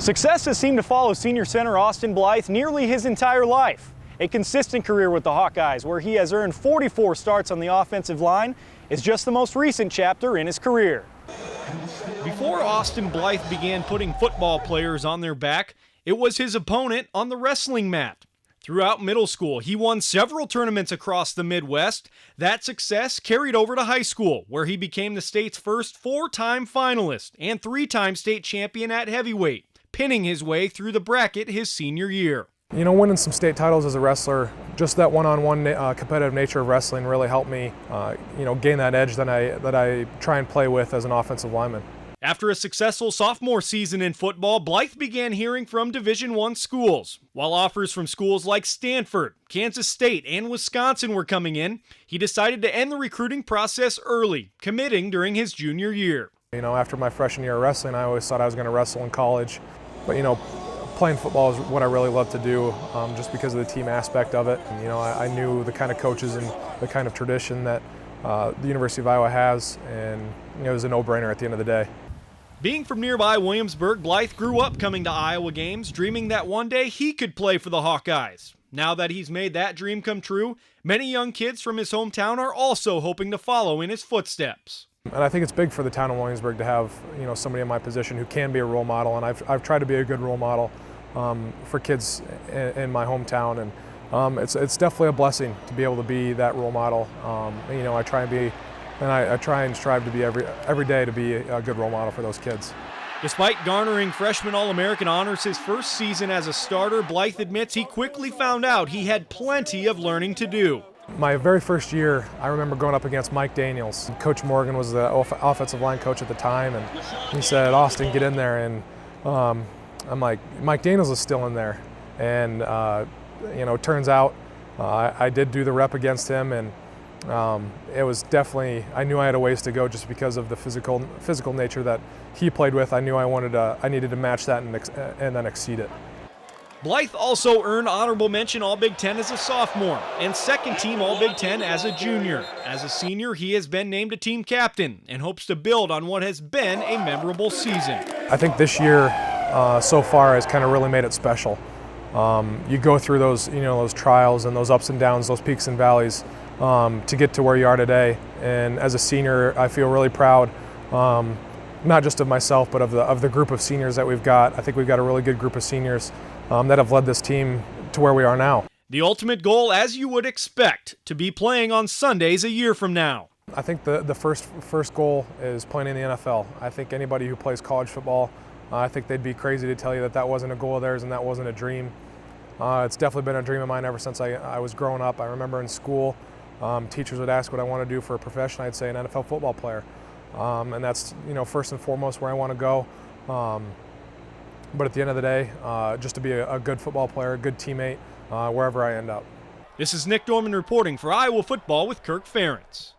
Success has seemed to follow senior center Austin Blythe nearly his entire life. A consistent career with the Hawkeyes, where he has earned 44 starts on the offensive line, is just the most recent chapter in his career. Before Austin Blythe began putting football players on their back, it was his opponent on the wrestling mat. Throughout middle school, he won several tournaments across the Midwest. That success carried over to high school, where he became the state's first four-time finalist and three-time state champion at heavyweight, pinning his way through the bracket his senior year. You know, winning some state titles as a wrestler, just that one-on-one competitive nature of wrestling really helped me, gain that edge that I try and play with as an offensive lineman. After a successful sophomore season in football, Blythe began hearing from Division I schools. While offers from schools like Stanford, Kansas State, and Wisconsin were coming in, he decided to end the recruiting process early, committing during his junior year. You know, after my freshman year of wrestling, I always thought I was going to wrestle in college, but playing football is what I really love to do, just because of the team aspect of it. And, I knew the kind of coaches and the kind of tradition that the University of Iowa has, and it was a no-brainer at the end of the day. Being from nearby Williamsburg, Blythe grew up coming to Iowa games, dreaming that one day he could play for the Hawkeyes. Now that he's made that dream come true, many young kids from his hometown are also hoping to follow in his footsteps. And I think it's big for the town of Williamsburg to have somebody in my position who can be a role model, and I've tried to be a good role model for kids in my hometown, and it's definitely a blessing to be able to be that role model. I try and strive to be every day to be a good role model for those kids. Despite garnering freshman All-American honors his first season as a starter, Blythe admits he quickly found out he had plenty of learning to do. My very first year, I remember going up against Mike Daniels. Coach Morgan was the offensive line coach at the time, and he said, "Austin, get in there." And I'm like, Mike Daniels is still in there. And turns out I did do the rep against him, and it was definitely, I knew I had a ways to go just because of the physical nature that he played with. I knew I needed to match that and then exceed it. Blythe also earned honorable mention All-Big Ten as a sophomore and second-team All-Big Ten as a junior. As a senior, he has been named a team captain and hopes to build on what has been a memorable season. I think this year so far has kind of really made it special. You go through those trials and those ups and downs, those peaks and valleys to get to where you are today. And as a senior, I feel really proud, not just of myself, but of the group of seniors that we've got. I think we've got a really good group of seniors that have led this team to where we are now. The ultimate goal, as you would expect, to be playing on Sundays a year from now. I think the first goal is playing in the NFL. I think anybody who plays college football, I think they'd be crazy to tell you that wasn't a goal of theirs and that wasn't a dream. It's definitely been a dream of mine ever since I was growing up. I remember in school, teachers would ask what I want to do for a profession. I'd say an NFL football player. And that's first and foremost where I want to go. But at the end of the day, just to be a good football player, a good teammate, wherever I end up. This is Nick Dorman reporting for Iowa Football with Kirk Ferentz.